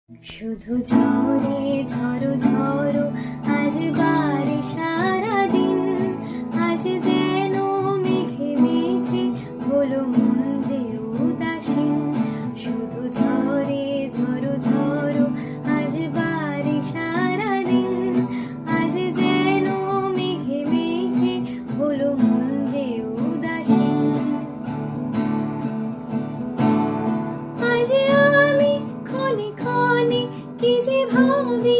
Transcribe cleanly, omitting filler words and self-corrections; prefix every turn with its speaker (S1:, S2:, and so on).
S1: শুধু ঝরে ঝরো ঝরো আজ বারে সারাদিন, আজ যেন মেঘে মেঘে হলো মন যে উদাসীন। শুধু ঝরে ঝরো ঝরো আজ বারে সারাদিন, আজ যেন মেঘে মেঘে হলো মন যে উদাসীন। আজ আমি ক্ষণে ক্ষণে কি যে ভাবি